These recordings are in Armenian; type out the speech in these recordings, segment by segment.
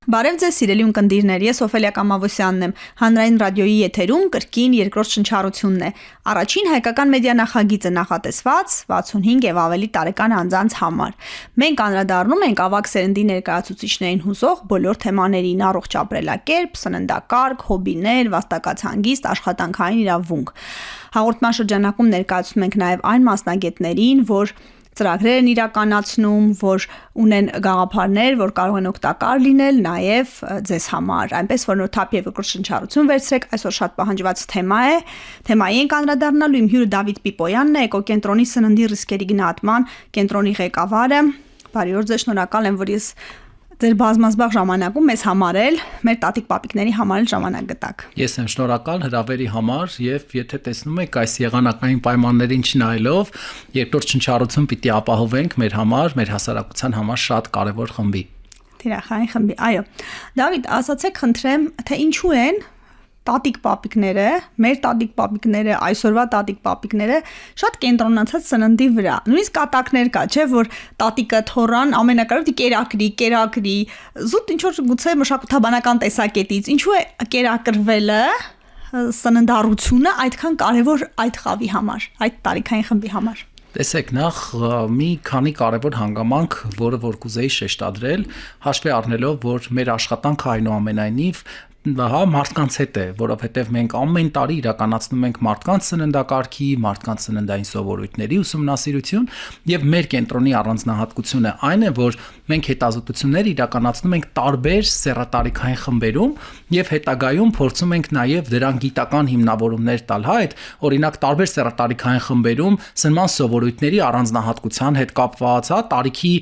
Բարև ձեզ սիրելի ունկնդիրներ, ես Օֆելիա Կամավոսյանն եմ, հանրային ռադիոյի եթերում կրկին երկրորդ շնչառությունն է։ Առաջին հայկական մեդիա նախագիծը նախատեսված 65 եւ ավելի տարեկան անձանց համար։ Մենք անդրադառնում ենք ավագ սերնդի ներկայացուցիչներին հուզող բոլոր թեմաներին՝ առողջ ապրելակերպ, սննդակարգ, հոբիներ, վաստակած հանգիստ, աշխատանքային իրավունք։ Հաղորդման շրջանակում ներկայացնում ենք նաեւ այն մասնագետներին, որ ծրագրեր են իրականացնում, որ ունեն գաղափարներ, որ կարող են օգտակար լինել նաև ձեզ համար։ Այնպես որ նոր թափ եւ երկրորդ շնչառություն վերցրեք, այսօր շատ պահանջված թեմա է։ Թեմայի ենք անդրադառնալու, իմ հյուրը Դավիթ Պիպոյանն է, Էկոկենտրոնի սննդի ռիսկերի գնահատման կենտրոնի ղեկավարը։ Բարի օր ձեզ, շնորհակալ եմ, որ ես ձեր բազմազբաղ ժամանակում մեզ համարել, մեր տատիկ-պապիկների համար էլ ժամանակ գտաք։ Ես եմ շնորհակալ հրավերի համար եւ եթե տեսնում եք այս եղանակային պայմաններին չնայելով, երկրորդ շնչառություն պիտի ապահովենք մեր համար, մեր հասարակության համար շատ կարեւոր խմբի։ Թիրախային խմբի, այո։ Դավիթ, ասացեք խնդրեմ, թե ինչու են տատիկ-պապիկները, մեր տատիկ-պապիկները, այսօրվա տատիկ-պապիկները շատ կենտրոնացած սննդի վրա։ Նույնիսկ կատակներ կա, չէ, որ տատիկը թորան ամենակարևորը կերակրի, զուտ ինչ որ գուցե մշակութաբանական տեսակետից, ինչու է կերակրվելը սննդառությունը այդքան կարևոր այդ խավի համար, այդ տարիքային խմբի համար։ Տեսեք, նախ մի քանի կարևոր հանգամանք, որը որ կուզեի շեշտադրել, հաշվի առնելով, որ մեր աշխատանքը այնուամենայնիվ մարդկանց հետ է, որովհետև մենք ամեն տարի իրականացնում ենք մարդկանց սննդակարգի, մարդկանց սննդային սովորույթների ուսումնասիրություն եւ մեր կենտրոնի առանձնահատկությունը այն է, որ մենք հետազոտություններ իրականացնում ենք տարբեր սեռատարիքային խմբերում եւ հետագայում փորձում ենք նաեւ դրան գիտական հիմնավորումներ տալ, այդ օրինակ տարբեր սեռատարիքային խմբերում սնման սովորույթների առանձնահատկության հետ կապված, տարիքի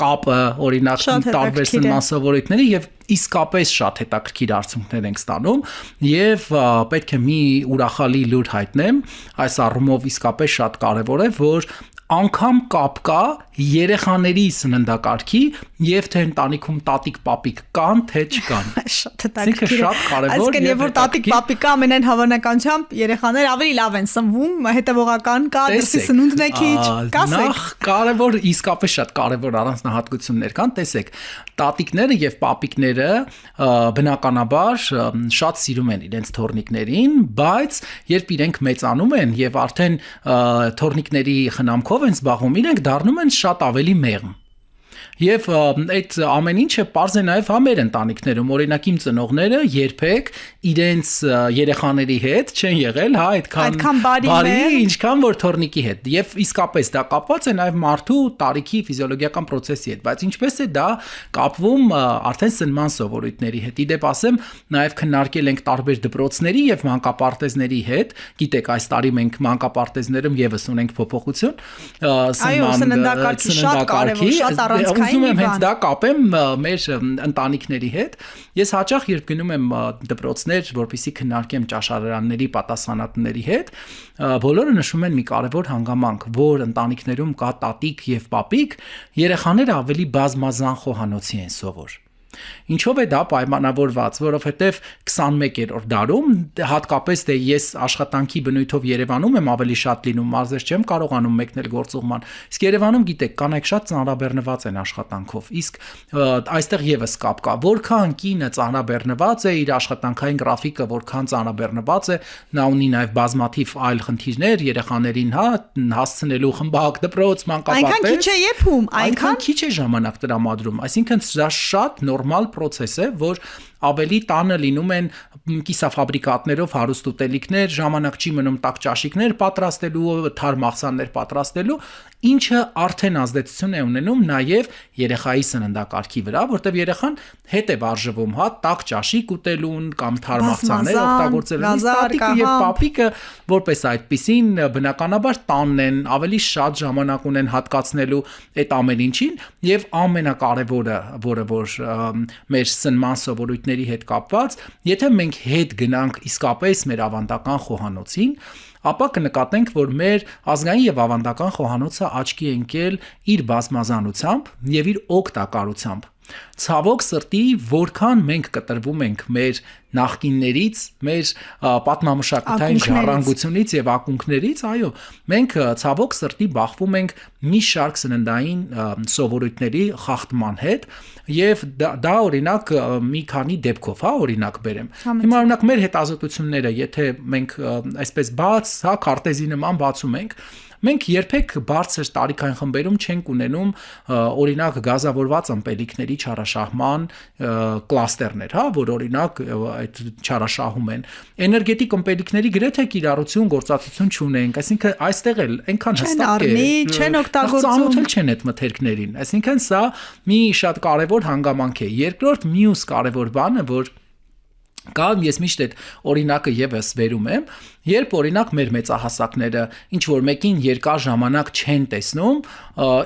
կապը, օրինակ տարբեր սնման սովորույթների եւ իսկապես շատ հետաքրքիր արդյունքներ ենք ստանում եւ պետք է մի ուրախալի լուր հայտնեմ, այս առումով իսկապես շատ կարեւոր է, որ անգամ կապ կա երեխաների սննդակարգի եւ թե ընտանիքում տատիկ-պապիկ կան, թե չկան։ Շատ հետաքրքիր։ Շատ կարեւոր է։ Որ տատիկ-պապիկը ամենայն հավանականությամբ երեխաները ավելի լավ են սնվում, հետեւողական կա, դրսի սնունդն է քիչ, կասեք։ Նախ կարեւոր, իսկապես շատ կարեւոր առանձնահատկություններ կան, տեսեք, տատիկները եւ պապիկները բնականաբար շատ սիրում են իրենց թոռնիկներին, բայց երբ իրենք մեծանում են եւ արդեն թոռնիկների խնամքով են զբաղվում, իրենք դառնում են շատ ավելի մեղմ։ Եվ այդ ամեն ինչը պարզ է նաև մեր ընտանիքներում, օրինակ իմ ծնողները երբեք իրենց երեխաների հետ չեն եղել, այդքան բարի, ինչքան որ թոռնիկի հետ։ Եվ իսկապես դա կապված է նաև մարդու տարիքի ֆիզիոլոգիական process-ի հետ, բայց ինչպես է դա կապվում արդեն սնման սովորույթների հետ։ Իդեպ ասեմ, նաև քննարկել ենք տարբեր դպրոցների եւ մանկապարտեզների հետ։ Գիտեք, այս տարի մենք մանկապարտեզներում եւս ունենք փոփոխություն սննդակարգի շատ կարևոր, շատ առանցքային։ Ուզում եմ հենց դա կապեմ մեր ընտանիքների հետ։ Ես հաճախ երբ գնում եմ դպրոցներ, որպեսզի քննարկեմ ճաշարարանների պատասխանատուների հետ, բոլորը նշում են մի կարևոր հանգամանք, որ ընտանիքներում կա տատիկ եւ պապիկ, երեխաները ավելի բազմազան խոհանոցի են սովոր։ Ինչով է դա պայմանավորված, որովհետև 21-րդ դարում հատկապես դե ես աշխատանքի բնույթով Երևանում եմ ավելի շատ լինում, մարզեր չեմ կարողանում մեկնել գործուղման։ Իսկ Երևանում գիտեք, կանայք շատ ծանրաբեռնված են աշխատանքով։ Իսկ այստեղ եւս կապ կա, որքան կինը ծանրաբեռնված է, իր աշխատանքային գրաֆիկը որքան ծանրաբեռնված է, նա ունի նաեւ բազմաթիվ այլ խնդիրներ, երեխաներին հասցնելու խմբակ, դպրոց, մանկապարտեզ։ Այնքան քիչ է եփում, այնքան քիչ է ժամանակ տրամադրում, այսինքն դա շատ նորմալ process է, որ ավելի տանը լինում են կիսաֆաբրիկատներով հարուստ ուտելիքներ, ժամանակ չի մնում տաք ճաշիկներ պատրաստելու, թարմ աղցաններ պատրաստելու, ինչը արդեն ազդեցություն է ունենում նաև երեխայի սննդակարգի վրա, որտեղ երեխան հետ է վարժվում, տաք ճաշիկ ուտելուն կամ թարմ աղցաններ օգտագործելուն, տատիկը եւ պապիկը որպես այդպիսին բնականաբար տանն են, ավելի շատ ժամանակ ունեն հատկացնելու այդ ամեն ինչին եւ ամենակարևորը, որը որ մեր սնման սովորույթների հետ կապված, եթե մենք հետ գնանք իսկապես մեր ավանդական խոհանոցին, ապա կնկատենք, որ մեր ազգային եւ ավանդական խոհանոցը աչքի է ընկել իր բազմազանությամբ եւ իր օգտակարությամբ։ Ցավոք սրտի, որքան մենք կտրվում ենք մեր նախկիններից, մեր պատմամշակութային ժառանգությունից եւ ակունքներից, այո, մենք ցավոք սրտի բախվում ենք մի շարք սննդային սովորույթների խախտման հետ եւ դա օրինակ մի քանի դեպքով, օրինակ բերեմ։ Հիմա օրինակ մեր հետազոտությունները, եթե մենք այսպես բաց, քարտեզի նման բացում ենք, մենք երբեք բարձր տարիքային խմբերում չենք ունենում օրինակ գազավորված ըմպելիքների չարաշահման կլաստերներ, որ օրինակ այդ չարաշահում են։ Էներգետիկ ըմպելիքների գրեթե կիրառություն գործածություն չունենք, այսինքն այստեղ էլ այնքան հստակ է, չեն օգտագործում, չեն այդ մթերքներին։ Այսինքն սա մի շատ կարևոր հանգամանք է։ Երկրորդ մյուս կարևոր բանը, որ կամ ես միշտ այդ օրինակը եւս վերում եմ, երբ օրինակ մեր մեծահասակները ինչ որ մեկին երկար ժամանակ չեն տեսնում,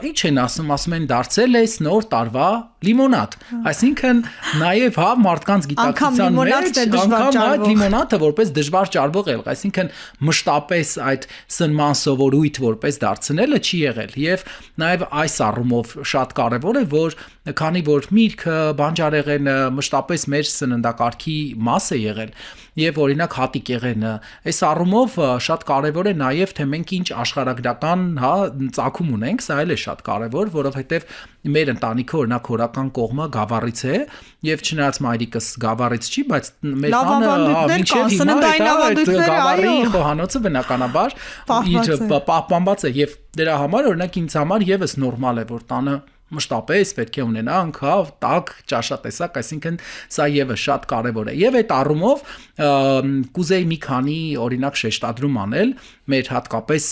ինչ են ասում են դարձել էս նոր տարվա լիմոնադ։ Այսինքն նաև մարդկանց գիտակցության մեջ անգամ այդ լիմոնադը որպես դժվար ճարվող եղել, այսինքն մշտապես այդ սնման սովորույթ որպես դարձնելը չի եղել եւ նաև այս առումով շատ կարեւոր է, որ քանի որ միրգը, բանջարեղենը մշտապես մեր սննդակարգի մաս է եղել եւ օրինակ հատիկեղենը, այս առումով շատ կարեւոր է նաեւ թե մենք ինչ աշխարհագրական, ծագում ունենք, սա էլ է շատ կարեւոր, որովհետեւ մեր ընտանիքը օրինակ հորական կողմը գավառից է եւ չնայած մայրիկս գավառից չի, բայց մեր տանը գավառի խոհանոցը բնականաբար պահպանված է եւ դրա համար օրինակ ինձ համար եւս նորմալ է, որ տանը մշտապես պետք է ունենանք, տաք, ճաշատեսակ, այսինքն սա եւս շատ կարեւոր է։ Եվ այդ առումով կուզեի մի քանի օրինակ շեշտադրում անել մեր հատկապես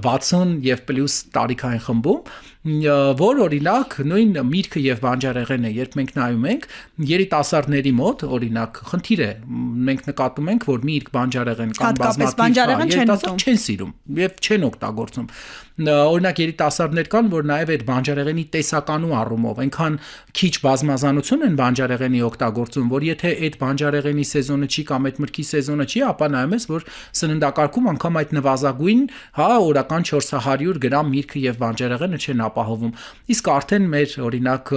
60 եւ պլյուս տարիքային խմբում, որ օրինակ նույն միրգը եւ բանջարեղենը, երբ մենք նայում ենք երիտասարդների մոտ, օրինակ խնդիր է, մենք նկատում ենք, որ միրգ, բանջարեղեն կամ բազմաթիվ չեն սիրում եւ չեն օգտագործում։ Օրինակ երիտասարդներ կան, որ նաև այդ բանջարեղենի տեսականու առումով այնքան քիչ բազմազանություն են բանջարեղենի օգտագործում, որ եթե այդ բանջարեղենի սեզոնը չի կամ այդ մրգի սեզոնը չի, ապա նայում ես, որ սննդակարգում անգամ այդ նվազագույն, օրական 400 գրամ միրգը եւ բանջարեղենը չեն ապահովում։ Իսկ արդեն մեր օրինակ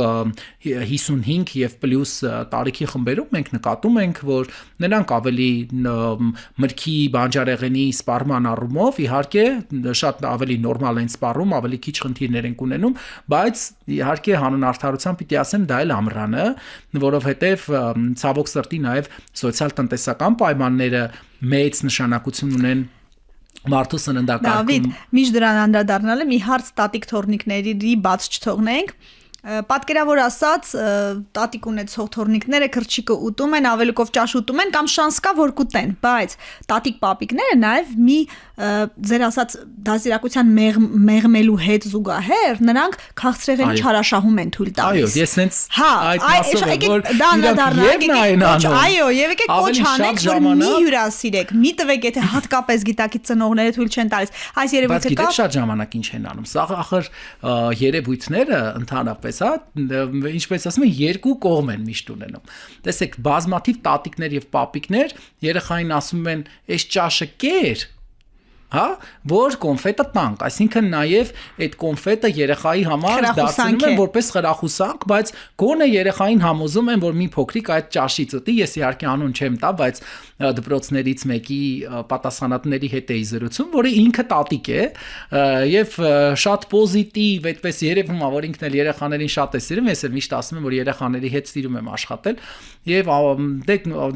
55 եւ պլյուս տարիքի խմբերում մենք նկատում ենք, որ նրանք ավելի մրգի, բանջարեղենի սպառման առումով իհարկե շատ ավելի նորմալ են սպառում, ավելի քիչ խնդիրներ են ունենում, բայց իհարկե հանուն արդարության պիտի ասեմ դա էլ ամռանը, որովհետև ցավոք սրտի նաև սոցիալ-տնտեսական պայմանները մեծ նշանակություն ունեն մարդու սննդակարգում։ Դավիթ, միշտ դրան անդրադառնալը մի հարց տատիկ թորնիկների բաց չթողնենք։ Պատկերավոր ասած, տատիկ ունեցող թորնիկները քրչիկը ուտում են, ավելիքով ճաշ ուտում են կամ շանս կա որ կուտեն, բայց տատիկ պապիկները նաև մի ձեր ասած դասիրակության մեղմելու հետ զուգահեռ նրանք քաղցրեղենի չարաշահում են թույլ տալիս։ Այո, ես հենց այդ մասով եմ, որ այո, եւ եկեք կոչ անենք, որ մի հյուրասիրեք, մի տվեք, եթե հատկապես գիտակից ծնողները թույլ չեն տալիս։ Այս երևույթը կա։ Բայց շատ ժամանակ ինչ են անում։ Սա ախր երևույթները ընդհանրապես, ինչպես ասում են, երկու կողմ են միշտ ունենում։ Տեսեք, բազմաթիվ տատիկներ եւ պապիկներ երեխային ասում են, «Էս ճաշը կեր», որ կոնֆետը տանք, այսինքն նաև այդ կոնֆետը երեխայի համար դարձնում են որպես խրախուսանք, բայց գոնե երեխային համոզում են, որ մի փոքրիկ այդ ճաշից ուտի, ես իհարկե անուն չեմ տա, բայց դպրոցներից մեկի պատասխանատուների հետ էի զրուցում, որը ինքը տատիկ է եւ շատ պոզիտիվ, այդպես երևում է, որ ինքն էլ երեխաներին շատ է սիրում, ես էլ միշտ ասում եմ, որ երեխաների հետ սիրում եմ աշխատել եւ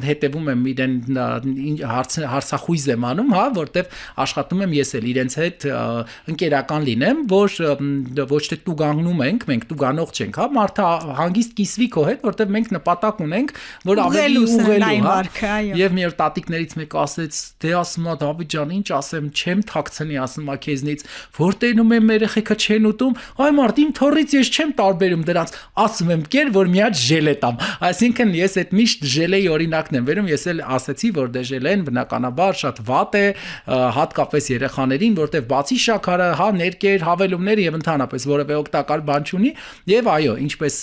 հետեւում եմ իրեն հարցախույզ եմ անում, որտեվ աշխատում եմ ես էլ իրենց հետ ընկերական լինեմ, որ ոչ թե տուգաննում ենք, մենք տուգանող չենք, մարդը հանգիստ կիսվի քո հետ, որտեվ մենք նպատակ ունենք, որ ավելի ուղղելու, եւ մի օր տատիկներից մեկը ասեց, դե ասում է Դավիթ ջան, ինչ ասեմ, չեմ թաքցնի, ասում է քեզնից, որ տենում եմ մեր երեխեքը չեն ուտում, այ մարդ իմ թորից ես չեմ տարբերում դրանց, ասում եմ կեր, որ մի հատ ժելե տամ, այսինքն ես այդ միշտ ժելեի օրինակն եմ վերում, ես էլ ասեցի, որ դե ժելեն բնականաբար շատ վատ է, հատկապես երեխաներին, որտեվ բացի շաքարը, ներկեր, հավելումներ եւ ընդհանրապես որևէ օգտակար բան չունի, եւ այո, ինչպես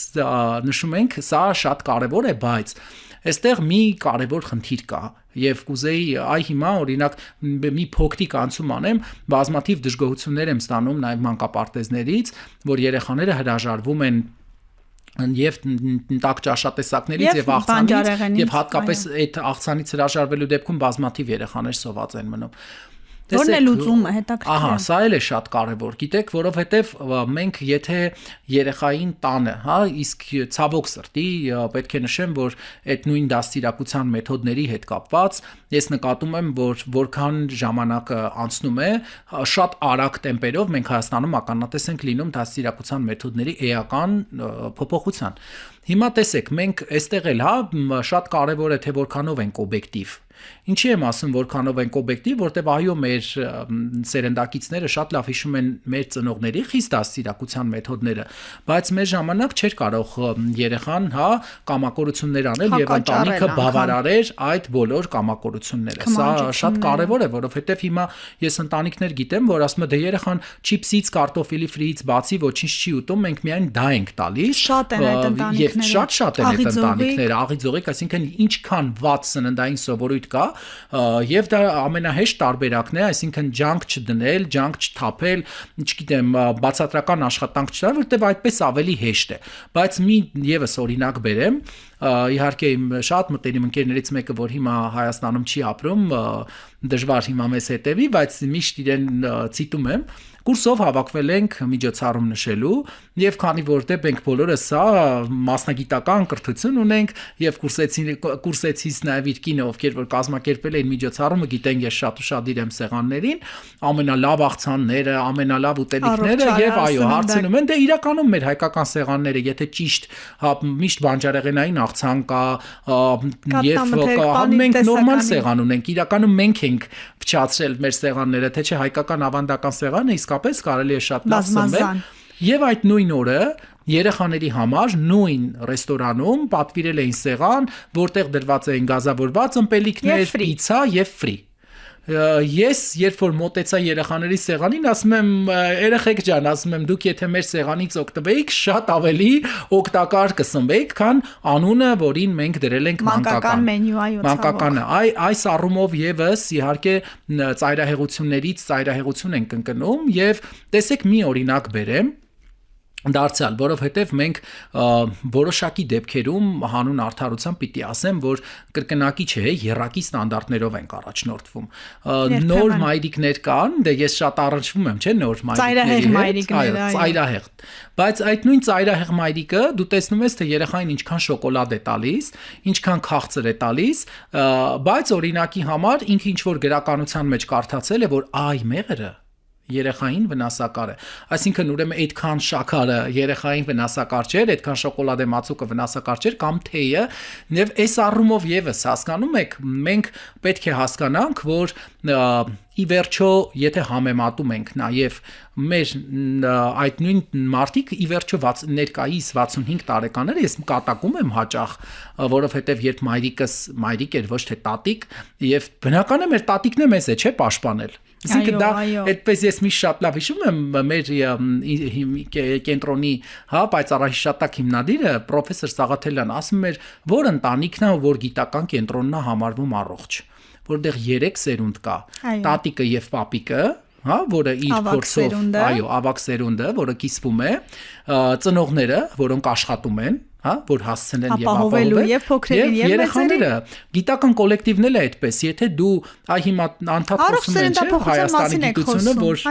նշում ենք, սա շատ կարեւոր է, բայց այստեղ մի կարևոր խնդիր կա եւ կուզեի այ հիմա օրինակ մի փոքրիկ անցում անեմ, բազմաթիվ դժգոհություններ եմ ստանում նաեւ մանկապարտեզներից, որ երեխաները հրաժարվում են եւ տաք ճաշատեսակներից եւ աղցանից եւ հատկապես այդ աղցանից հրաժարվելու դեպքում բազմաթիվ երեխաներ սոված են մնում։ Որն է լուծումը հետաքրքիր։ Ահա, սա էլ է շատ կարևոր։ Գիտեք, որովհետև մենք եթե երեխային տանը, հա, իսկ ցավոք սրտի պետք է նշեմ, որ այդ նույն դաստիարակության մեթոդների հետ կապված ես նկատում եմ, որ որքան ժամանակը անցնում է, շատ արագ տեմպերով մենք Հայաստանում ականատես ենք լինում դաստիարակության մեթոդների էական փոփոխության։ Հիմա տեսեք, մենք այստեղ էլ, հա, շատ կարևոր է թե որքանով ենք օբյեկտիվ։ Ինչի եմ ասում, որքանով ենք օբյեկտիվ, որտեղ այո, մեր սերնդակիցները շատ լավ հիշում են մեր ծնողների խիստ դաստիարակության մեթոդները, բայց մեր ժամանակ չէր կարող երեխան, հա, կամակորություններ անել եւ ընտանիքը բավարարեր այդ բոլոր կամակորությունները։ Սա շատ կարեւոր է, որովհետեւ հիմա ես ընտանիքներ գիտեմ, որ ասում են դե երեխան չիպսից, կարտոֆիլի ֆրիից բացի ոչինչ չի ուտում, մենք միայն դա ենք տալիս։ Շատ են այդ ընտանիքները։ Եւ շատ են այդ ընտանիքները, աղիձողիկ, այսինքն ինչքան վատ սննդային սովորույթ կա եւ դա ամենահեշտ տարբերակն է, այսինքն ջանք չդնել, ջանք չթափել, չգիտեմ, բացատրական աշխատանք չտալ, որտեղ այդպես ավելի հեշտ է։ Բայց մի եւս օրինակ բերեմ, իհարկե իմ շատ մտերիմ ընկերներից մեկը, որ հիմա Հայաստանում չի ապրում, դժվար հիմա մեզ հետևի, բայց միշտ իրեն ցիտում եմ, կուրսով հավաքվել ենք միջոցառում նշելու եւ քանի որ դե մենք բոլորս սա մասնագիտական կրթություն ունենք եւ կուրսեցից նաեւ իր կինը, ովքեր որ կազմակերպել էին միջոցառումը, գիտեն ես շատ ուշադիր եմ սեղաններին, ամենալավ աղցանները, ամենալավ ուտելիքները եւ այո, հարցնում են դե իրականում մեր հայկական սեղանները, եթե ճիշտ միշտ բանջարեղենային աղցան կա եւ մենք նորմալ սեղան ունենք, իրականում մենք ենք փչացրել մեր սեղանները, թե չէ հայկական ավանդական սեղանը իսկապես կարելի է շատ լավ սնվել։ Եվ այդ նույն օրը երեխաների համար նույն ռեստորանում պատվիրել էին սեղան, որտեղ դրված էին գազավորված ըմպելիքներ, պիցա եւ ֆրի։ Ես երբ որ մոտեցա երեխաների սեղանին, ասում եմ երեխեք ջան, ասում եմ դուք եթե մեր սեղանից օգտվեիք, շատ ավելի օգտակար կսնվեիք, քան անունը, որին մենք դրել ենք մանկական մենյու, այո, մանկականը։ Այս առումով եւս իհարկե ծայրահեղություններից ծայրահեղություն ենք ընկնում եւ տեսեք մի օրինակ բերեմ դարձյալ, որովհետև մենք որոշակի դեպքերում հանուն արդարության պիտի ասեմ, որ կրկնակի չէ, եռակի ստանդարտներով ենք առաջնորդվում։ Նոր մայրիկներ կան, դե ես շատ առնչվում եմ, չէ, նոր մայրիկների հետ, այո, ծայրահեղ։ Բայց այդ նույն ծայրահեղ մայրիկը դու տեսնում ես, թե երեխային ինչքան շոկոլադ է տալիս, ինչքան քաղցր է տալիս, բայց օրինակի համար ինքը ինչ որ գրականության մեջ կարդացել է, որ այ մեղրը երեխային վնասակար է։ Այսինքն ուրեմն այդքան շաքարը երեխային վնասակար չէր, այդքան շոկոլադե մածուկը վնասակար չէր կամ թեյը, եւ այս առումով եւս հասկանում եք, մենք պետք է հասկանանք, որ ի վերջո, եթե համեմատում ենք նաև մեր այդ նույն մարդիկ ի վերջո ներկայիս 65 տարեկանները ես կատակում եմ հաճախ, որովհետև երբ մայրիկ էր ոչ թե տատիկ, եւ բնական է մեր տատիկն է մեզ է, չէ, պաշտպանել։ Այսինքն դա այդպես ես միշտ շատ լավ հիշում եմ մեր կենտրոնի, հա, պայծառահիշատակ հիմնադիրը պրոֆեսոր Սաղաթելյան ասում էր, որ ընտանիքն է, որ գիտական կենտրոնն է համարվում առողջ, որտեղ 3 սերունդ կա, տատիկը եւ պապիկը, հա, որը իր փորձով, այո, ավակ սերունդը, որը կիսվում է, ծնողները, որոնք աշխատում են, հա, որ հասցնեն եւ ապահովել եւ փոքրերին եւ երեխաները, գիտական կոլեկտիվն էլ է այդպես, եթե դու հիմա անդադ խոսում են, չէ, Հայաստանի գիտությունը, որ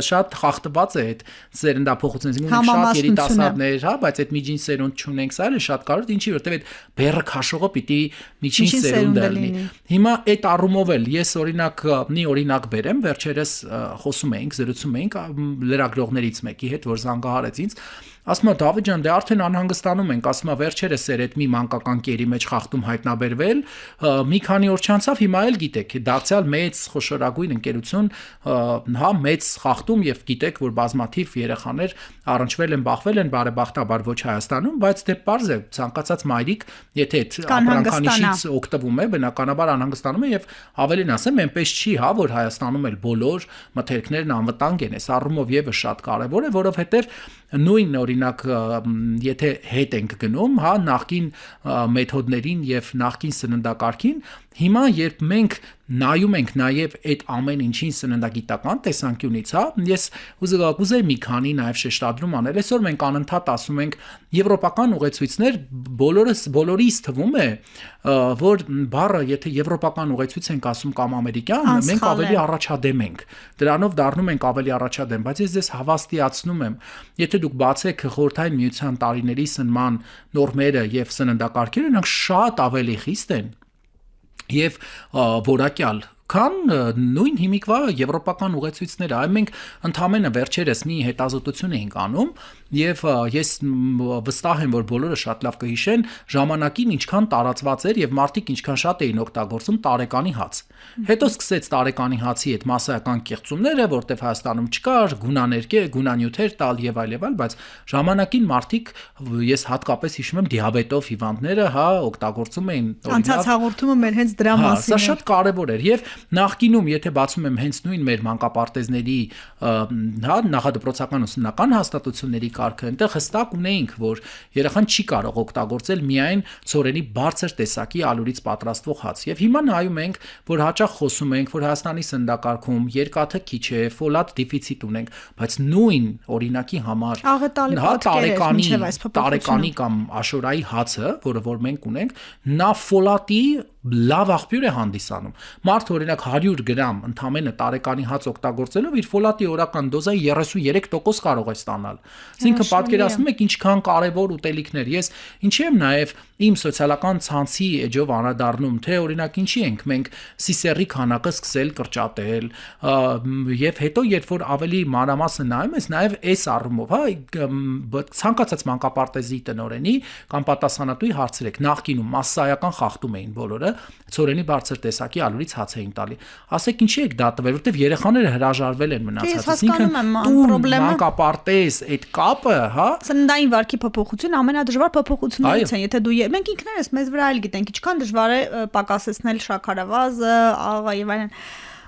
շատ խախտված է այդ սերնդափոխությունը, շատ երիտասարդներ, հա, բայց այդ միջին սերունդ չունենք, սա էլ է շատ կարևոր, ինչի որտեվ այդ բեռը քաշողը պիտի միջին սերունդը լինի։ Հիմա այդ առումով էլ ես օրինակ մի օրինակ բերեմ, վերջերս խոսում էինք, զրուցում էինք լրագրողներից մեկի հետ, որ զանգահարեց ինձ, ասում է Դավիթ ջան, դե արդեն անհանգստանում ենք, ասում է վերջերս էր այդ մի մանկական կերի մեջ խախտում հայտնաբերվել, մի քանի օր չանցավ, հիմա էլ գիտեք, դարձյալ մեծ խոշորագույն ընկերություն, հա, մեծ խախտում եւ գիտեք, որ բազմաթիվ երեխաներ առնչվել են, բախվել են բարեբախտաբար ոչ Հայաստանում, բայց դե պարզ է, ցանկացած մայրիկ, եթե այդ ապրանքանիշից օգտվում է, բնականաբար անհանգստանում է եւ ավելին ասեմ, այնպես չի, հա, որ Հայաստանում էլ բոլոր մթերքներն անվտանգ են, այս առումով եւս շատ կարեւոր է, որովհետեւ նույն օրինակ եթե հետ ենք գնում, հա, նախկին մեթոդներին եւ նախկին սննդակարգին, Հիմա երբ մենք նայում ենք նաև այդ ամեն ինչին սննդագիտական տեսանկյունից, հա, ես կուզեի մի քանի նաև շեշտադրում անել։ Այսօր մենք անընդհատ ասում ենք եվրոպական ուղեցույցներ, բոլորիս թվում է, որ բառը եթե եվրոպական ուղեցույց ենք ասում կամ ամերիկյան, մենք ավելի առաջադեմ ենք։ Դրանով դառնում ենք ավելի առաջադեմ, բայց ես ձեզ հավաստիացնում եմ, եթե դուք բացեք Խորհրդային Միության տարիների սնման նորմերը եւ սննդակարգերը, նրանք շատ ավելի խիստ են եւ որակյալ քան նույն հիմիկվա եվրոպական ուղեցույցները։ Այ մենք ընդհանրապես վերջերս մի հետազոտություն էինք անում եւ ես վստահ եմ, որ բոլորը շատ լավ կհիշեն ժամանակին ինչքան տարածված էր եւ մարդիկ ինչքան շատ էին օգտագործում տարեկանի հաց։ Հետո սկսեց տարեկանի հացի այդ մասսայական կեղծումները, որտեվ Հայաստանում չկար գունանյութեր տալ եւ այլ, բայց ժամանակին մարդիկ, ես հատկապես հիշում եմ դիաբետով հիվանդները, հա, օգտագործում էին անցած հաղորդումը մեր հենց դրա մասին է։ Սա շատ կարեւոր էր եւ նախկինում, եթե բացում եմ հենց նույն մեր մանկապարտեզների, հա, նախադպրոցական ուսումնական հաստատությունների կարգը, այնտեղ հստակ ունեինք, որ երեխան չի կարող օգտագործել միայն ցորենի բարձր տեսակի ալուրից պատրաստվող հաց։ Եվ հիմա նայում ենք, որ հաճախ խոսում ենք, որ Հայաստանի սննդակարգում երկաթը քիչ է, ֆոլատ դեֆիցիտ ունենք, բայց նույն օրինակի համար տարեկանի կամ աշորայի հացը, որը որ մենք ունենք, նա ֆոլատի լավ աղբյուր է հանդիսանում։ Մարդ օրինակ 100 գրամ ընդամենը տարեկանի հաց օգտագործելով իր ֆոլատի օրական դոզայի 33% կարող է ստանալ։ Այսինքն պատկերացնում եք ինչքան կարևոր ուտելիքներ։ Ես ինչի եմ նաև իմ սոցիալական ցանցի էջով անդրադառնում, թե օրինակ ինչի ենք մենք սիսեռի քանակը սկսել կրճատել, եւ հետո երբ որ ավելի մանրամասն նայում ես, նաև այս առումով, հա, ցանկացած մանկապարտեզի տնօրենի կամ պատասխանատուի հարցրեք, նախկինում մասսայական խախտում էին բոլորը, ցորենի բարձր տեսակի ալուրից հաց էին տալի։ Ասեք ինչի եք դա տվել, որովհետև երեխաները հրաժարվել են մնացած, այսինքն մանկապարտեզ այդ կապը, հա, սննդային վարքի փոփոխություն ամենադժվար փոփոխություններից են, եթե դու մենք ինքներս մեզ վրա էլ գիտենք ինչքան դժվար է պակասեցնել շաքարավազը, աղա եւ այլն։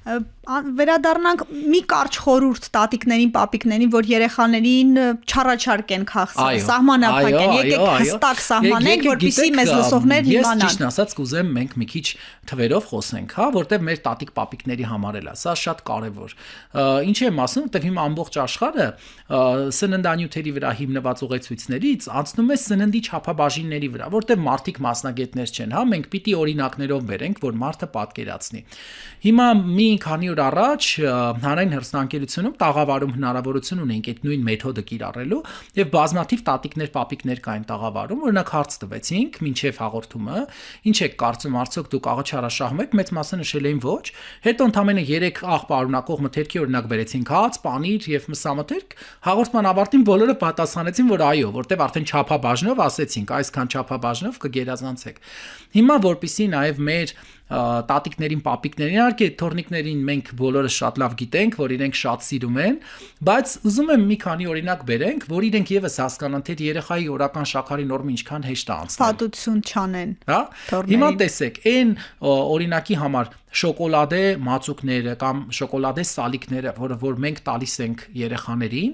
Վերադառնանք մի կարճ խորհուրդ տատիկներին, պապիկներին, որ երեխաներին չառաջարկեն քաղցրել, սահմանափակեն, եկեք հստակ սահմանենք, որպեսզի մեզ լսողներն իմանան։ Ես ճիշտ ասած կուզեմ մենք մի քիչ թվերով խոսենք, հա, որտեղ մեր տատիկ-պապիկների համար էլ է, սա շատ կարևոր։ Ինչ եմ ասում, որտեղ հիմա ամբողջ աշխարհը սննդանյութերի վրա հիմնված ուղեցույցներից անցնում է սննդի չափաբաժինների վրա, որտեղ մարդիկ մասնագետներ չեն, հա, մենք պիտի օրինակներով բերենք, որ մարդը պատկերացնի։ Հիմա մի քանի օր առաջ հանրային հեռուստաընկերությունում տաղավարում հնարավորություն ունենք այդ նույն մեթոդը կիրառելու եւ բազմաթիվ տատիկներ, պապիկներ կային տաղավարում, օրինակ հարց տվեցինք մինչեւ հաղորդումը, ինչ եք կարծում, արդյոք դուք աղաչարաշահում եք, մեծ մասը նշել էին ոչ, հետո ընդամենը 3 աղ պարունակող մթերքի օրինակ բերեցինք հաց, պանիր եւ մսամթերք, հաղորդման ավարտին բոլորը պատասխանեցին, որ այո, որտեւ արդեն չափաբաժնով ասեցինք, այսքան չափաբաժնով կգերազանցեք։ Հիմա որպեսզի նաեւ մեր տատիկներին, պապիկներին, իհարկե թորնիկներին մենք բոլորը շատ լավ գիտենք, որ իրենք շատ սիրում են, բայց ուզում եմ մի քանի օրինակ բերենք, որ իրենք եւս հասկանան, թե երեխայի օրական շաքարի նորմը ինչքան հեշտ է անցնել։ Պատություն չանեն։ Հա։ Հիմա տեսեք, այն օրինակի համար շոկոլադե մածուկները կամ շոկոլադե սալիկները, որ մենք տալիս ենք երեխաներին,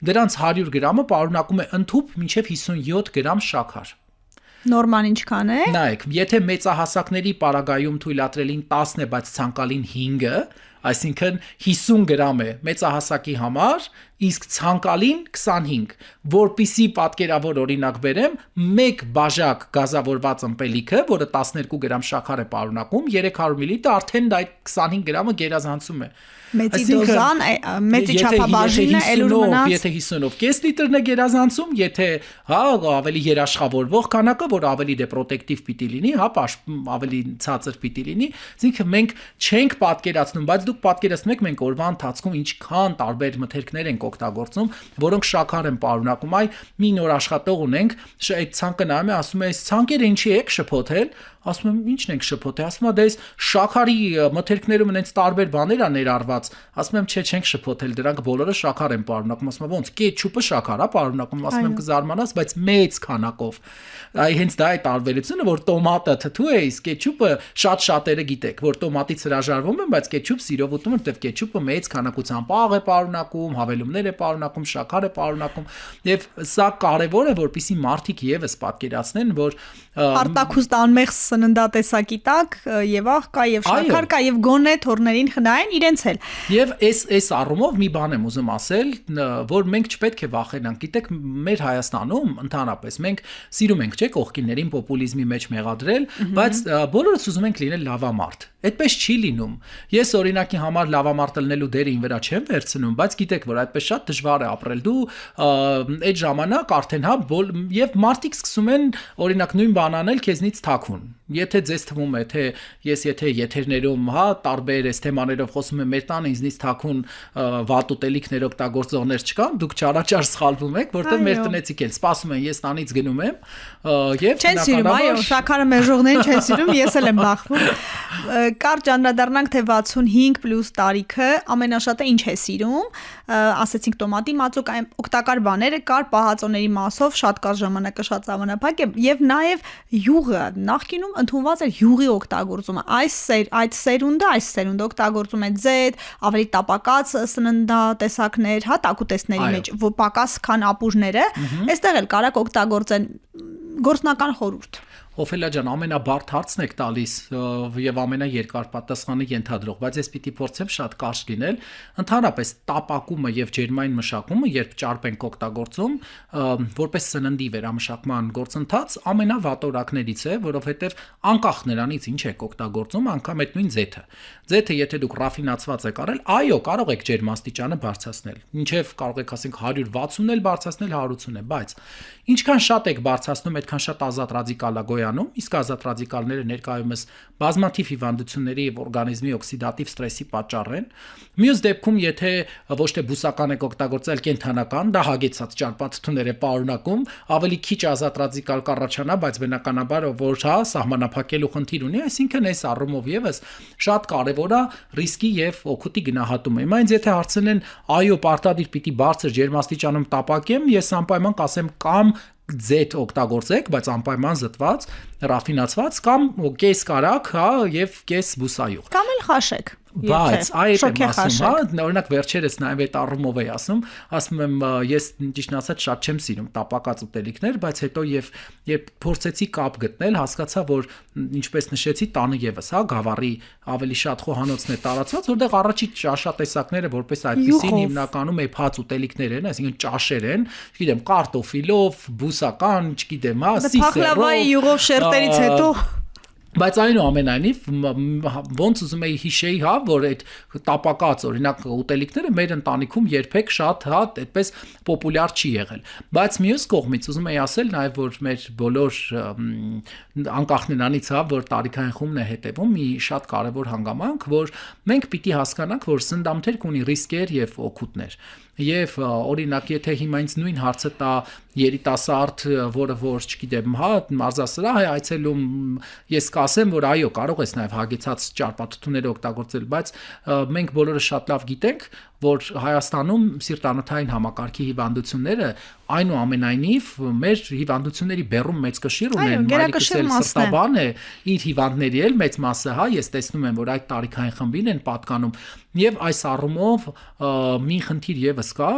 դրանց 100 գրամը պարունակում է ընդհուպ մինչև 57 գրամ շաքար։ Նորման ինչքան է։ Նայեք, եթե մեծահասակների պարագայում թույլատրելին 10 է, բայց ցանկալին 5-ը, այսինքն 50 գրամ է մեծահասակի համար, իսկ ցանկալին 25, որպիսի պատկերավոր օրինակ բերեմ, 1 բաժակ գազավորված ըմպելիքը, որը 12 գրամ շաքար է պարունակում, 300 մլ արդեն դա 25 գրամը գերազանցում է։ Մեծի դոզան, մեծի չափաբաժինը ելուր մնաց։ Եթե 50-ով կես լիտրն է գերազանցում, եթե հա ավելի երաշխավորվող քանակը, որ ավելի դեպրոտեկտիվ պիտի լինի, հա, ավելի ցածր պիտի լինի, այսինքն մենք չենք պատկերացնում, բայց դուք պատկերացնում եք մենք օրվա ընթացքում ինչքան տարբեր մթերքներ ենք օգտագործում, որոնք շաքար են պարունակում։ Այ մի նոր աշխատող ունենք, այդ ցանկը նայում է, ասում է, այս ցանկերը ինչի եք շփոթել, ասում եմ, ի՞նչն ենք շփոթել, ասում է, դե այս շաքարի մթերքներում այնց տարբեր բաներ ա ներառված, շփոթած, ասում եմ, չէ, չենք շփոթել, դրանք բոլորը շաքար են պարունակում, ասում եմ, ոնց, կետչուպը շաքար է պարունակում, ասում եմ, կզարմանաս, բայց մեծ քանակով։ Այ հենց դա է տարբերությունը, որ տոմատը թթու է, իսկ կետչուպը շատ շատերը գիտեք, որ տոմատից հրաժարվում են, բայց կետչուպ սիրով ուտում են, որտեղ կետչուպը մեծ քանակությամբ աղ է պարունակում, հավելումներ է պարունակում, շաքար է պարունակում, եւ սա կարեւոր է, որպեսզի մարդիկ եւս պատկերացնեն, որ արտաքուստ անմեղ սննդատեսակի տակ եւ աղ կա եւ շաքար կա եւ գոնե թորներին խնայեն իրենց էլ։ Եվ այս առումով մի բան եմ ուզում ասել, որ մենք չպետք է վախենանք։ Գիտեք, մեր Հայաստանում ընդհանրապես մենք սիրում ենք, չէ՞, կողքիններին պոպուլիզմի մեջ մեղադրել, բայց բոլորս ուզում ենք լինել լավամարդ։ Այդպես չի լինում։ Ես օրինակի համար լավամարդ լինելու դերը ին վրա չեմ վերցնում, բայց գիտեք, որ այդպես շատ դժվար է ապրել։ Դու այդ ժամանակ արդեն հա եւ մարդիկ սկսում են օրինակ նույն բան անել քեզնից թաքուն։ Եթե ձեզ թվում է, թե ես եթե եթերներում, հա, տարբեր այս թեմաներով խոսում եմ, մեր տանը ինձնից թաքուն վատ ուտելիքներ օգտագործողներ չկան, դուք չարաճար սխալվում եք, որտեղ մեր տնեցիք են սպասում են, ես տանից գնում եմ եւ չեն սիրում, այո, շաքարը մեժողներին չեն սիրում, ես էլ եմ բախվում։ Կարճ անդրադառնանք, թե 65+ տարիքը ամենաշատը ինչ է սիրում, ասեցինք տոմատի մածուկ, այն օգտակար բաները կար պահածոների մասով, շատ կար ժամանակը, շատ սահմանափակ է եւ նաեւ յուղը նախկինում ընդունված էր յուղի օգտագործումը։ Այդ սերունդը օգտագործում է ձետ, ավելի տապակած սննդատեսակներ, հա, տակուտեսների մեջ, որ պակաս քան ապուրները, այստեղ էլ կարակ օգտագործեն գործնական խորհուրդ։ Օֆելիա ջան, ամենաբարդ հարցն եք տալիս եւ ամենաերկար պատասխանը ենթադրող, բայց ես պիտի փորձեմ շատ կարճ լինել։ Ընդհանրապես տապակումը եւ ջերմային մշակումը, երբ ճարպ ենք օգտագործում, որպես սննդի վերամշակման գործընթաց, ամենավատորակներից է, որովհետեւ անկախ նրանից ինչ եք օգտագործում, անգամ այդ նույն ձեթը։ Ձեթը, եթե դուք ռաֆինացված եք արել, այո, կարող եք ջերմաստիճանը բարձրացնել։ Ինչեւ կարող եք ասենք 160 էլ բարձրացնել, 180 է, բայց ինչքան շատ եք բարձրացնում, այդքան շատ ազատ ռադիկալ է գոյանում, իսկ ազատ ռադիկալները ներկայումս բազմաթիվ հիվանդությունների եւ օրգանիզմի օքսիդատիվ ստրեսի պատճառ են։ Մյուս դեպքում, եթե ոչ թե բուսական եք օգտագործել կենթանական, դա հագեցած ճարպաթթուներ է պարունակում, ավելի քիչ ազատ ռադիկալ կառաջանա, բայց բնականաբար որ հա սահմանափակելու խնդիր ունի, այսինքն այս առումով եւս շատ կարեւոր է ռիսկի եւ օգուտի գնահատումը։ Հիմա ինձ եթե հարցնեն, այո, պարտադիր պիտի բարձր ջերմաստիճանում տապակեմ, ես անպայման կասեմ կամ ձեթ օգտագործեք, բայց անպայման զտված, ռաֆինացված կամ կես կարակ, հա, եւ կես բուսայուղ։ Կամ էլ խաշեք։ Բայց այդ եմ ասում, հա, օրինակ վերջերս նաև այդ առումով էի ասում եմ, ես ճիշտն ասած շատ չեմ սիրում տապակած ուտելիքներ, բայց հետո երբ փորձեցի կապ գտնել, հասկացա, որ ինչպես նշեցի, տանը եւս, հա, գավառի ավելի շատ խոհանոցն է տարածված, որտեղ առաջի ճաշատեսակները որպես այդպեսին հիմնականում էփած ուտելիքներ են, այսինքն ճաշեր են, չգիտեմ, կարտոֆիլով, բուսական, չգիտեմ, հա, սիսերով, փախլավայի յուղով շերտերից հետո Բայց այնուամենայնիվ ոնց ուզում էի հիշեի, հա, որ այդ տապակած օրինակ ուտելիքները մեր ընտանիքում երբեք շատ հա այդպես պոպուլյար չի եղել։ Բայց մյուս կողմից ուզում էի ասել նաև որ մեր բոլոր անկախ նրանից հա որ տարիքային խումբն է հետևում մի շատ կարևոր հանգամանք, որ մենք պիտի հասկանանք, որ սննդամթերք ունի ռիսկեր եւ օգուտներ։ Եվ օրինակ եթե հիմա ինձ նույն հարցը տա երիտասարդ, որը որ չգիտեմ, հա, մարզասրահ է այցելում, ես կասեմ, որ այո, կարող ես նաև հագեցած ճարպաթթուներ օգտագործել, բայց մենք բոլորը շատ լավ գիտենք, որ Հայաստանում սիրտանոթային համակարգի հիվանդությունները այնուամենայնիվ մեր հիվանդությունների բեռում մեծ կշիռ ունեն, մայրիկս էլ սրտաբան է, իր հիվանդների էլ մեծ մասը, հա, ես տեսնում եմ, որ այդ տարիքային խմբին են պատկանում, եւ այս առումով մի խնդիր եւս կա,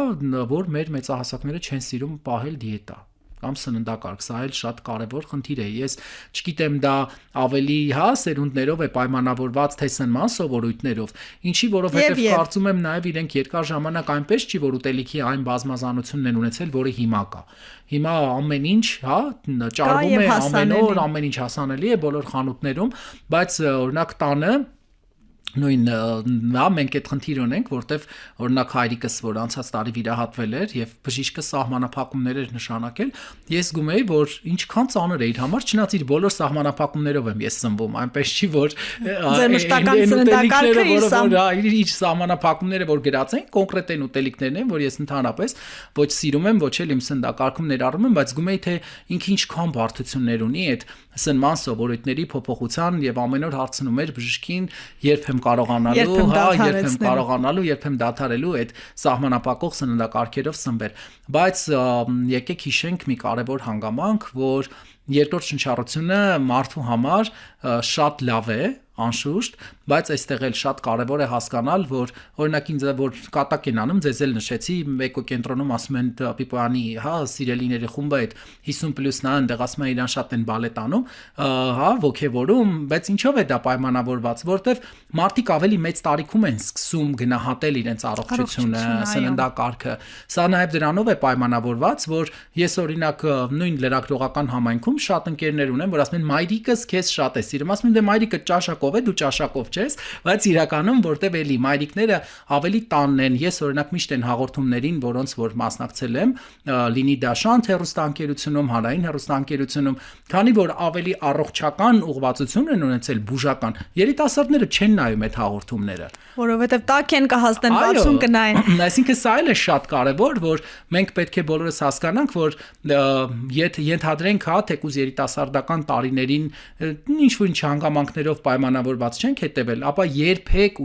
որ մեր մեծահասակները չեն սիրում պահել դիետա կամ սննդակարգ, սա էլ շատ կարևոր խնդիր է։ Ես չգիտեմ դա ավելի հա սերունդներով է պայմանավորված թե սնման սովորույթներով, ինչի որովհետև կարծում եմ նաև իրենք երկար ժամանակ այնպես չի որ ուտելիքի այն բազմազանությունն են ունեցել, որը հիմա կա։ Հիմա ամեն ինչ, հա, ճարվում է ամեն օր, ամեն ինչ հասանելի է բոլոր խանութներում, բայց օրինակ տանը նույն նա մենք այդ խնդիր ունենք, որտեվ օրինակ հայրիկս, որ անցած տարի վիրահատվել էր եւ բժիշկը սահմանափակումներ էր նշանակել, ես զգում էի, որ ինչքան ծանր է իր համար, չնայած իր բոլոր սահմանափակումներով եմ ես սնվում, այնպես չի որ մշտական սննդակարգը իր սահմանափակումները որ գրած են, կոնկրետ են ուտելիքներն են, որ ես ընդհանրապես ոչ սիրում եմ, ոչ էլ իմ սննդակարգում ներառում եմ, բայց զգում էի թե ինքը ինչքան բարդություններ ունի այդ սնման սովորույթների փոփոխության եւ ամեն օր հարցնում էր բժշկին, երբ եմ կարողանալու, Երբ եմ երբ եմ դադարեցնելու։ կարողանալու, երբ եմ դադարելու այդ սահմանափակող սննդակարգերով սնվել։ Բայց եկեք հիշենք մի կարևոր հանգամանք, որ երկրորդ շնչառությունը մարդու համար շատ լավ է, անշուշտ, բայց այստեղ էլ շատ կարևոր է հասկանալ, որ օրինակ ինձ որ կատակ են անում, ձեզ էլ նշեցի, էկոկենտրոնում ասում են Պիպոյանի, սիրելիների խումբը այդ 50+ նա այնտեղ ասում են իրան շատ են բալետ անում, ոգևորում, բայց ինչով է դա պայմանավորված, որտեվ մարդիկ ավելի մեծ տարիքում են սկսում գնահատել իրենց առողջությունը, սննդակարգը։ Սա նաև դրանով է պայմանավորված, որ ես օրինակ նույն լրագրողական համայնքում շատ ընկերներ ունեմ, որ ասում են մայրիկս քեզ շատ է սիրում, ասում են դե մայրիկը ճաշակով է, դու ճաշակով չես, բայց իրականում որտեվ էլի մայրիկները ավելի տանն են, ես օրինակ միշտ են հաղորդումներին, որոնց որ մասնակցել եմ, լինի դա Շանթ հեռուստաընկերությունում, Հանրային հեռուստաընկերությունում, քանի որ ավելի առողջական ուղղվածություն են ունեցել բուժական, երիտասարդները չեն նայում այդ հաղորդումները, որովհետև տակ են կհասնեն, բացում կնային։ Այսինքն սա էլ է շատ կարևոր, որ մենք պետք է բոլորս հասկանանք, որ ենթադրենք, թեկուզ երիտասարդական տարիներին ինչ-որ հանգամանքներով պայմանավորված չենք հետևել, ապա երբեք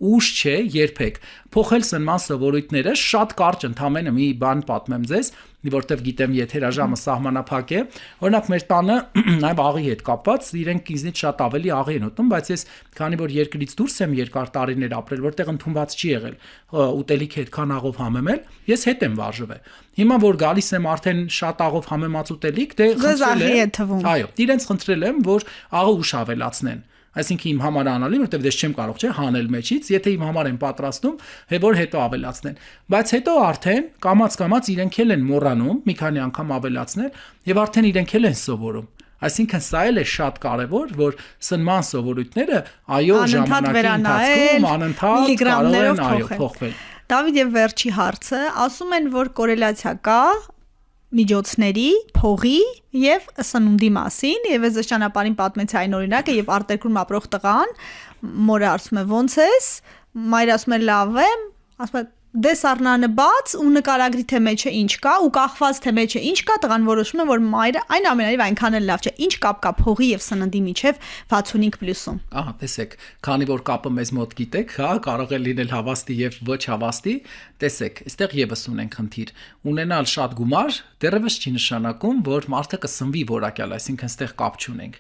ուշ չէ, երբեք փոխել սնման սովորույթները, շատ կարճ ընդամենը մի բան պատմեմ ձեզ, որտեվ գիտեմ եթերաժամը սահմանափակ է, օրինակ մեր տանը նաև աղի հետ կապված, իրենք ինձնից շատ ավելի աղի են ուտում, բայց ես քանի որ երկրից դուրս եմ երկար տարիներ ապրել, որտեղ ընդունված չի եղել ուտելիքը այդքան աղով համեմել, ես հետ եմ վարժվել։ Հիմա որ գալիս եմ արդեն շատ աղով համեմած ուտելիք, դե խնդրել եմ, այո, իրենց խնդրել եմ, որ աղը ուշ ավելացնեն։ Այսինքն իմ համար անալի, որտեվ դες չեմ կարող չէ հանել մեջից, եթե իմ համար են պատրաստում, որ հետո ավելացնեն։ Բայց հետո արդեն կամած իրենք էլ են մոռանում, մի քանի անգամ ավելացնել, եւ արդեն իրենք էլ են սովորում։ Այսինքն սա էլ է շատ կարևոր, որ սնման սովորույթները այո ժամանակի ընթացքում անընդհատ կարող են փոխվել։ Դավիթ, եւ վերջի հարցը, ասում են, որ կորելացիա կա միջոցների, փողի եւ սնունդի մասին, եւ ես ճանապարհին պատմեցի այն օրինակը, եւ արտերկրում ապրող տղան մորը ասում է ոնց ես, մայրը ասում է լավ եմ, ասում է դե սառնանը բաց ու նկարագրի թե մեջը ինչ կա ու կախված թե մեջը ինչ կա, տղան որոշում է, որ մայրը այն ամենայնիվ այնքան էլ լավ չէ, ինչ կապ կա փողի եւ սննդի միջև 65+-ում։ Ահա, տեսեք, քանի որ կապը մեզ մոտ գիտեք, կարող է լինել հավաստի եւ ոչ հավաստի, տեսեք, այստեղ եւս ունենք խնդիր։ Ունենալ շատ գումար դեռևս չի նշանակում, որ մարդը կսնվի որակյալ, այսինքն այստեղ կապ չունենք։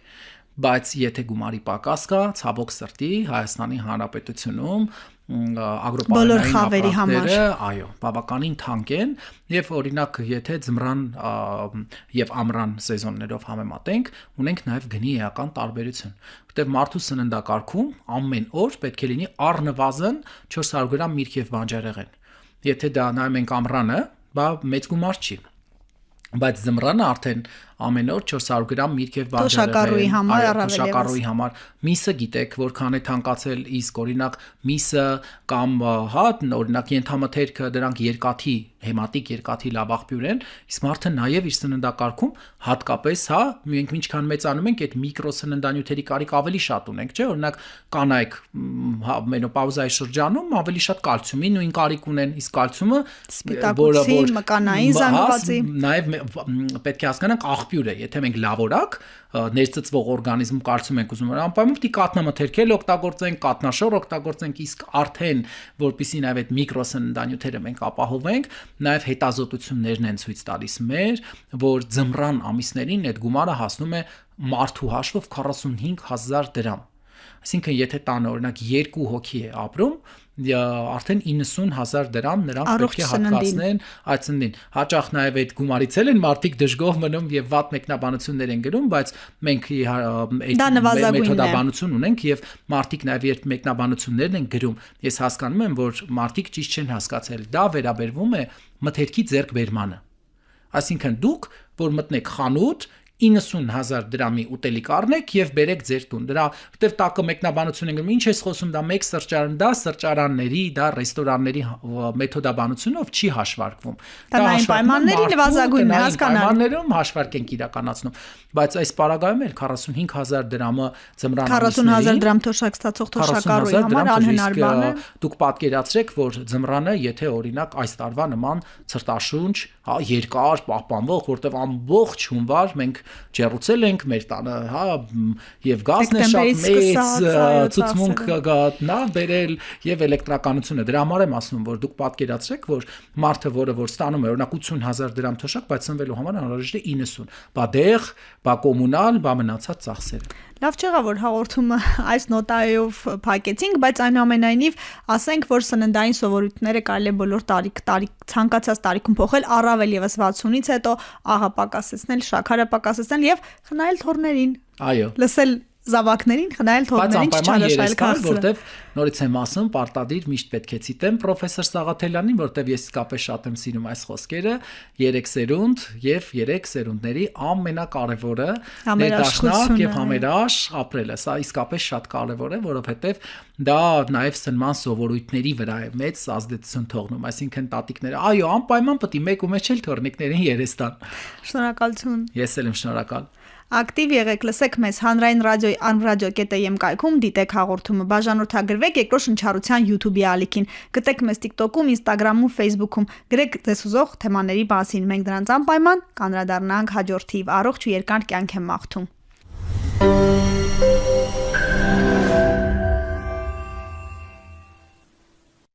Բայց եթե գումարի պակաս կա, ցավոք սրտի Հայաստանի Հանրապետությունում ագրոպարանային ապրանքները, այո, բավականին թանկ են եւ օրինակ եթե ձմռան եւ ամռան սեզոններով համեմատենք, ունենք նաեւ գնի էական տարբերություն, որտեղ մարդու սննդակարգում ամեն օր պետք է լինի առնվազն 400 գրամ միրգ եւ բանջարեղեն։ Եթե դա նայում ենք ամռանը, բա մեծ գումար չի։ Բայց ձմռանը արդեն ամեն օր 400 գրամ միրգ եւ բանջարեղեն, թոշակառուի համար միսը գիտեք որքան է թանկացել, իսկ օրինակ միսը կամ օրինակ ենթամթերքը դրանք երկաթի, հեմատիկ երկաթի լավ աղբյուր են, իսկ մարդը նաեւ իր սննդակարգում հատկապես մենք ինչքան մեծանում ենք այդ միկրոսննդանյութերի կարիք ավելի շատ ունենք, չէ՞, օրինակ կանայք մենոպաուզայի շրջանում ավելի շատ կալցիումի նույն կարիք ունեն, իսկ կալցիումը սպիտակուցի, մկանային զանգվածի նաեւ պետք է հասկանանք աղբյուր է, եթե մենք լավորակ ներծծվող օրգանիզմ կալցիում ենք ուզում, անպայման պետք է կաթնամթերքել օգտագործենք, կաթնաշոր օգտագործենք, իսկ արդեն որպեսզի նաև այդ միկրոսննդանյութերը մենք ապահովենք, նաև հետազոտություններն են ցույց տալիս մեր, որ ձմռան ամիսներին այդ գումարը հասնում է մարդու հաշվով 45000 դրամ։ Այսինքն եթե տանը օրինակ 2 հոգի է ապրում, արդեն 90000 դրամ նրանք պետք է հատկացնեն այդ սննդին։ Հաճախ նաև այդ գումարից էլ են մարդիկ դժգոհ մնում եւ վատ մեկնաբանություններ են գրում, բայց մենք այդ մեթոդաբանություն ունենք եւ մարդիկ նաև երբ մեկնաբանություններն են գրում, ես հասկանում եմ, որ մարդիկ ճիշտ չեն հասկացել։ Դա վերաբերվում է մթերքի ձեռքբերմանը։ Այսինքն դուք որ մտնեք խանութ 90000 դրամի ուտելիք առնեք եւ բերեք ձեր տուն։ Դրա որտեվ տակը մեկնաբանություն են գրում, ինչ ես խոսում, դա մեկ սրճարան, դա սրճարանների, դա ռեստորանների մեթոդաբանությունով չի հաշվարկվում։ Դա այն պայմանների նվազագույնն է, հասկանալի։ Պայմաններում հաշվարկ ենք իրականացնում, բայց այս պարագայում էլ 45000 դրամը ձմռան 40000 դրամ թոշակ ստացող թոշակառուի համար անհնար բան է։ Դուք պատկերացրեք, որ ձմռանը, եթե օրինակ այս տարվա նման ցրտաշունչ, երկար պահպանվող, որտեղ ամբողջ հունվար մենք ջեռուցել ենք մեր տանը, հա, եւ գազն է շատ մեծ ցուցմունք գա նա բերել եւ էլեկտրականությունը։ Դրա համար եմ ասում, որ դուք պատկերացրեք, որ մարդը, որը որ ստանում է օրինակ 80,000 դրամ թոշակ, բայց ծնվելու համար անհրաժեշտ է 90, բա դեղ, բա կոմունալ, բա մնացած ծախսերը։ Լավ չեղա, որ հաղորդումը այս նոտայով փակեցինք, բայց այնուամենայնիվ ասենք, որ սննդային սովորույթները կարելի է բոլոր ցանկացած տարիքում փոխել, առավել եւս 60-ից հետո աղը պակասեցնել, շաքարը պակասեցնել եւ խնայել թորներին։ Այո։ Լսել զավակներին, խնայել թորներին, չչարաշահել քաղցրը։ Որտեվ նորից եմ ասում, պարտադիր միշտ պետք է ցիտեմ պրոֆեսոր Սաղաթելյանին, որտեվ ես իսկապես շատ եմ սիրում այս խոսքերը, 3 սերունդ եւ 3 սերունդների ամենակարևորը ներդաշնակ եւ համերաշխ ապրելը։ Սա իսկապես շատ կարևոր է, որովհետեւ դա նաեւ սնման սովորույթների վրա է մեծ ազդեցություն թողնում, այսինքն տատիկները, այո, անպայման պետք է մեկ ու մեկ էլ թորնիկներին երեստան։ Շնորհակալություն։ Ես էլ եմ շնորհակալ։ Ակտիվ եղեք, լսեք մեզ Հանրային ռադիոյի anradio.am կայքում, դիտեք հաղորդումը, բաժանորդագրվեք երկրորդ շնչառության YouTube-ի ալիքին, գտեք մեզ TikTok-ում, Instagram-ում, Facebook-ում, գրեք ձեզ ուզող թեմաների մասին, մենք դրանց անպայման կանդրադառնանք հաջորդ թիվ, առողջ ու երկար կյանք եմ մաղթում։